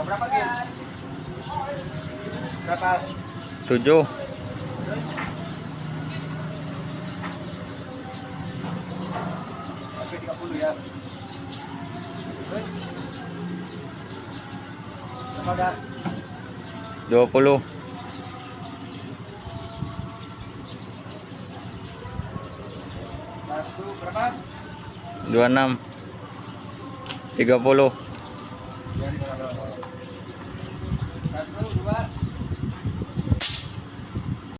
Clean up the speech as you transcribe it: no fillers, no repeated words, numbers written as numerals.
Berapa Gil? Berapa? 7. Oke 30 ya. Terus? Berapa udah? 20. Satu berapa? 26. 30. Satu, dua.